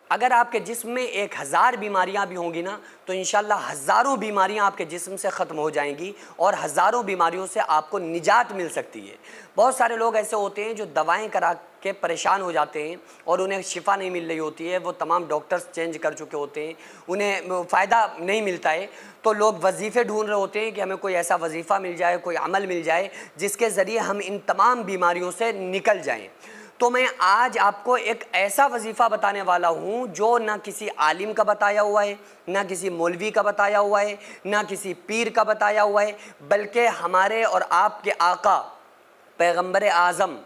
اگر آپ کے جسم میں 1000 بیماریاں بھی ہوں گی نا تو انشاءاللہ ہزاروں بیماریاں آپ کے جسم سے ختم ہو جائیں گی اور ہزاروں بیماریوں سے آپ کو نجات مل سکتی ہے۔ بہت سارے لوگ ایسے ہوتے ہیں جو دوائیں کرا کے پریشان ہو جاتے ہیں اور انہیں شفا نہیں مل رہی ہوتی ہے، وہ تمام ڈاکٹرز چینج کر چکے ہوتے ہیں، انہیں فائدہ نہیں ملتا ہے، تو لوگ وظیفے ڈھونڈ رہے ہوتے ہیں کہ ہمیں کوئی ایسا وظیفہ مل جائے، کوئی عمل مل جائے جس کے ذریعے ہم ان تمام بیماریوں سے نکل جائیں۔ تو میں آج آپ کو ایک ایسا وظیفہ بتانے والا ہوں جو نہ کسی عالم کا بتایا ہوا ہے، نہ کسی مولوی کا بتایا ہوا ہے، نہ کسی پیر کا بتایا ہوا ہے، بلکہ ہمارے اور آپ کے آقا پیغمبر اعظم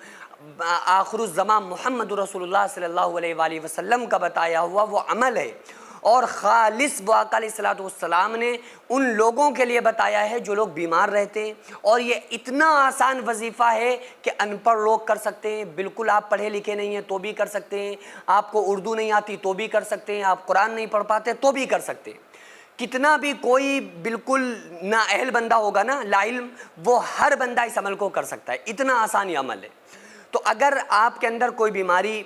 آخر الزمان محمد رسول اللہ صلی اللہ علیہ وآلہ وسلم کا بتایا ہوا وہ عمل ہے، اور خالص وہ آقا علیہ السلام نے ان لوگوں کے لیے بتایا ہے جو لوگ بیمار رہتے ہیں، اور یہ اتنا آسان وظیفہ ہے کہ ان پڑھ لوگ کر سکتے ہیں، بالکل آپ پڑھے لکھے نہیں ہیں تو بھی کر سکتے ہیں، آپ کو اردو نہیں آتی تو بھی کر سکتے ہیں، آپ قرآن نہیں پڑھ پاتے تو بھی کر سکتے ہیں۔ کتنا بھی کوئی بالکل نااہل بندہ ہوگا نا، لا علم، وہ ہر بندہ اس عمل کو کر سکتا ہے، اتنا آسان یہ عمل ہے۔ تو اگر آپ کے اندر کوئی بیماری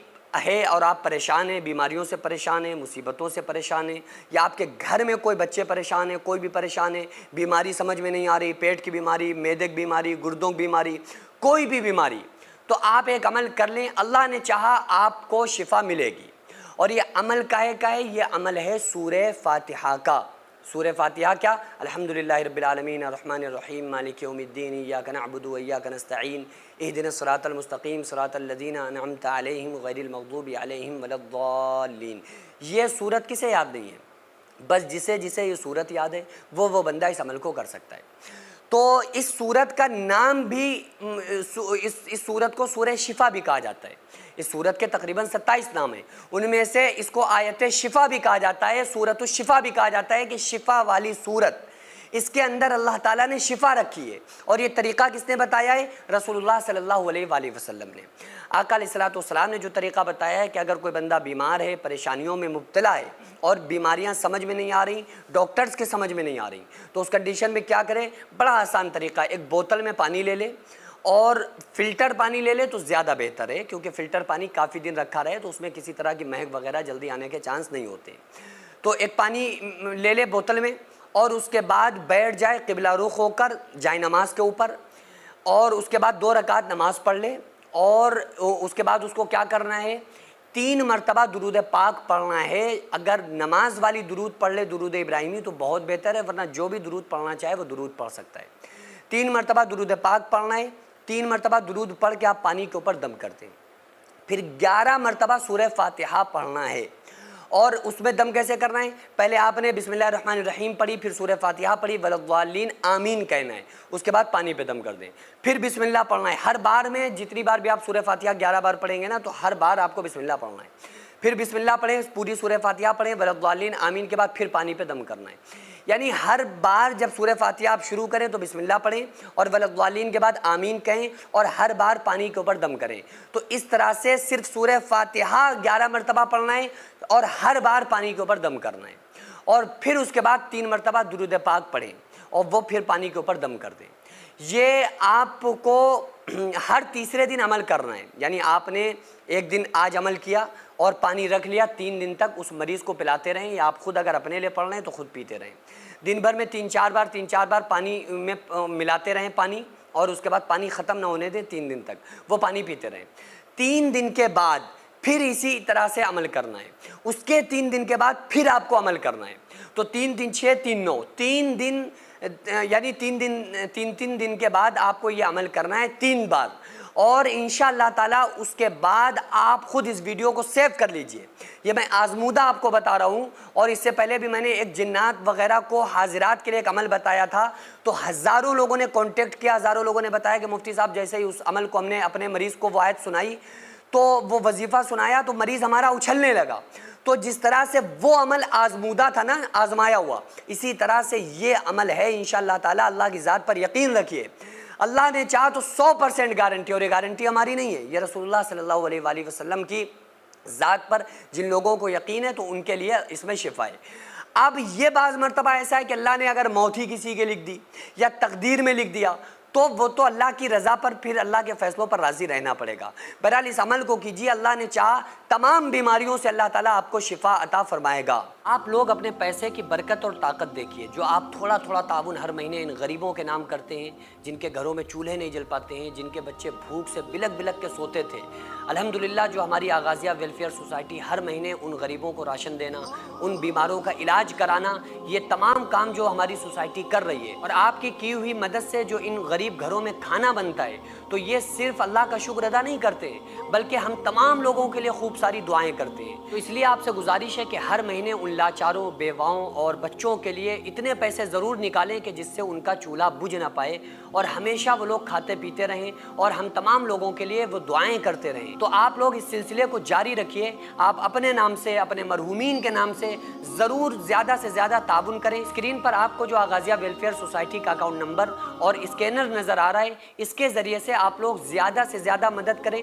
ہے اور آپ پریشان ہیں، بیماریوں سے پریشان ہیں، مصیبتوں سے پریشان ہیں، یا آپ کے گھر میں کوئی بچے پریشان ہیں، کوئی بھی پریشان ہے، بیماری سمجھ میں نہیں آ رہی، پیٹ کی بیماری، معدے کی بیماری، گردوں کی بیماری، کوئی بھی بیماری، تو آپ ایک عمل کر لیں، اللہ نے چاہا آپ کو شفا ملے گی۔ اور یہ عمل کا ہے یہ عمل ہے سورہ فاتحہ کا۔ سورہ فاتحہ کیا؟ الحمدللہ رب العالمین الرحمن الرحیم مالک یوم الدین ایاک نعبد و ایاک نستعین اہدنا الصراط المستقیم صراط الذین انعمت علیہم غیر المغضوب علیہم ولا الضالین۔ یہ سورت کسے یاد نہیں ہے؟ بس جسے یہ سورت یاد ہے وہ بندہ اس عمل کو کر سکتا ہے۔ تو اس سورت کا نام بھی اس سورت کو سورہ شفا بھی کہا جاتا ہے۔ اس سورت کے تقریباً 27 نام ہیں، ان میں سے اس کو آیت شفا بھی کہا جاتا ہے، سورت الشفا بھی کہا جاتا ہے کہ شفا والی سورت، اس کے اندر اللہ تعالیٰ نے شفا رکھی ہے۔ اور یہ طریقہ کس نے بتایا ہے؟ رسول اللہ صلی اللہ علیہ وآلہ وسلم نے۔ آقا علیہ السلام نے جو طریقہ بتایا ہے کہ اگر کوئی بندہ بیمار ہے، پریشانیوں میں مبتلا ہے اور بیماریاں سمجھ میں نہیں آ رہی، ڈاکٹرز کے سمجھ میں نہیں آ رہی، تو اس کنڈیشن میں کیا کرے؟ بڑا آسان طریقہ ہے، ایک بوتل میں پانی لے لے اور فلٹر پانی لے لے تو زیادہ بہتر ہے، کیونکہ فلٹر پانی کافی دن رکھا رہے تو اس میں کسی طرح کی مہک وغیرہ جلدی آنے کے چانس نہیں ہوتے۔ تو ایک پانی لے لے بوتل میں، اور اس کے بعد بیٹھ جائے قبلہ رخ ہو کر جائے نماز کے اوپر، اور اس کے بعد 2 رکعت نماز پڑھ لے، اور اس کے بعد اس کو کیا کرنا ہے؟ 3 مرتبہ درود پاک پڑھنا ہے۔ اگر نماز والی درود پڑھ لے درود ابراہیمی تو بہت بہتر ہے، ورنہ جو بھی درود پڑھنا چاہے وہ درود پڑھ سکتا ہے۔ 3 مرتبہ درود پاک پڑھنا ہے، 3 مرتبہ درود پڑھ کے آپ پانی کے اوپر دم کرتے ہیں، پھر 11 مرتبہ سورہ فاتحہ پڑھنا ہے۔ اور اس میں دم کیسے کرنا ہے؟ پہلے آپ نے بسم اللہ الرحمن الرحیم پڑھی، پھر سورہ فاتحہ پڑھی، ولا الضالین آمین کہنا ہے، اس کے بعد پانی پہ دم کر دیں، پھر بسم اللہ پڑھنا ہے۔ ہر بار میں جتنی بار بھی آپ سورہ فاتحہ 11 بار پڑھیں گے نا تو ہر بار آپ کو بسم اللہ پڑھنا ہے، پھر بسم اللہ پڑھیں، پوری سورہ فاتحہ پڑھیں، ولا الضالین آمین کے بعد پھر پانی پہ دم کرنا ہے۔ یعنی ہر بار جب سورہ فاتحہ آپ شروع کریں تو بسم اللہ پڑھیں اور ولا الضالین کے بعد آمین کہیں، اور ہر بار پانی کے اوپر دم کریں۔ تو اس طرح سے صرف سورہ فاتحہ 11 مرتبہ پڑھنا ہے اور ہر بار پانی کے اوپر دم کرنا ہے، اور پھر اس کے بعد 3 مرتبہ درود پاک پڑھیں اور وہ پھر پانی کے اوپر دم کر دیں۔ یہ آپ کو ہر تیسرے دن عمل کرنا ہے، یعنی آپ نے ایک دن آج عمل کیا اور پانی رکھ لیا، 3 دن تک اس مریض کو پلاتے رہیں، یا آپ خود اگر اپنے لیے پڑھ رہے ہیں تو خود پیتے رہیں۔ دن بھر میں 3-4 بار پانی میں ملاتے رہیں پانی، اور اس کے بعد پانی ختم نہ ہونے دیں، 3 دن تک وہ پانی پیتے رہیں۔ 3 دن کے بعد پھر اسی طرح سے عمل کرنا ہے، اس کے 3 دن کے بعد پھر آپ کو عمل کرنا ہے۔ تو 3 دن 6 3 9 3 دن، یعنی 3 دن کے بعد آپ کو یہ عمل کرنا ہے 3 بار، اور انشاءاللہ تعالیٰ اس کے بعد آپ خود اس ویڈیو کو سیو کر لیجئے۔ یہ میں آزمودہ آپ کو بتا رہا ہوں، اور اس سے پہلے بھی میں نے ایک جنات وغیرہ کو حاضرات کے لیے ایک عمل بتایا تھا، تو ہزاروں لوگوں نے کانٹیکٹ کیا، ہزاروں لوگوں نے بتایا کہ مفتی صاحب جیسے ہی اس عمل کو ہم نے اپنے مریض کو وہ آیت سنائی تو وہ وظیفہ سنایا تو مریض ہمارا اچھلنے لگا۔ تو جس طرح سے وہ عمل آزمودہ تھا نا، آزمایا ہوا، اسی طرح سے یہ عمل ہے انشاءاللہ تعالیٰ۔ اللہ کی ذات پر یقین رکھیے، اللہ نے چاہا تو 100% گارنٹی، اور یہ گارنٹی ہماری نہیں ہے، یہ رسول اللہ صلی اللہ علیہ وآلہ وسلم کی ذات پر جن لوگوں کو یقین ہے تو ان کے لیے اس میں شفا ہے۔ اب یہ بعض مرتبہ ایسا ہے کہ اللہ نے اگر موت ہی کسی کے لکھ دی یا تقدیر میں لکھ دیا تو وہ تو اللہ کی رضا پر پھر اللہ کے فیصلوں پر راضی رہنا پڑے گا۔ بہرحال اس عمل کو کیجیے، اللہ نے چاہا تمام بیماریوں سے اللہ تعالیٰ آپ کو شفا عطا فرمائے گا۔ آپ لوگ اپنے پیسے کی برکت اور طاقت دیکھیے، جو آپ تھوڑا تھوڑا تعاون ہر مہینے ان غریبوں کے نام کرتے ہیں، جن کے گھروں میں چولہے نہیں جل پاتے ہیں، جن کے بچے بھوک سے بلک بلک کے سوتے تھے، الحمدللہ جو ہماری آغازیہ ویلفیئر سوسائٹی ہر مہینے ان غریبوں کو راشن دینا، ان بیماروں کا علاج کرانا، یہ تمام کام جو ہماری سوسائٹی کر رہی ہے، اور آپ کی ہوئی مدد سے جو ان غریب گھروں میں کھانا بنتا ہے، تو یہ صرف اللہ کا شکر ادا نہیں کرتے ہیں، بلکہ ہم تمام لوگوں کے لیے خوب ساری دعائیں کرتے ہیں۔ تو اس لیے آپ سے گزارش ہے کہ ہر مہینے ان لاچاروں، بیواؤں اور بچوں کے لیے اتنے پیسے ضرور نکالیں کہ جس سے ان کا چولہا بجھ نہ پائے، اور ہمیشہ وہ لوگ کھاتے پیتے رہیں، اور ہم تمام لوگوں کے لیے وہ دعائیں کرتے رہیں۔ تو آپ لوگ اس سلسلے کو جاری رکھیے، آپ اپنے نام سے، اپنے مرحومین کے نام سے ضرور زیادہ سے زیادہ تعاون کریں۔ اسکرین پر آپ کو جو آغازیہ ویلفیئر سوسائٹی کا اکاؤنٹ نمبر اور اسکینر نظر آ رہا ہے، اس کے ذریعے سے آپ لوگ زیادہ سے زیادہ مدد کریں۔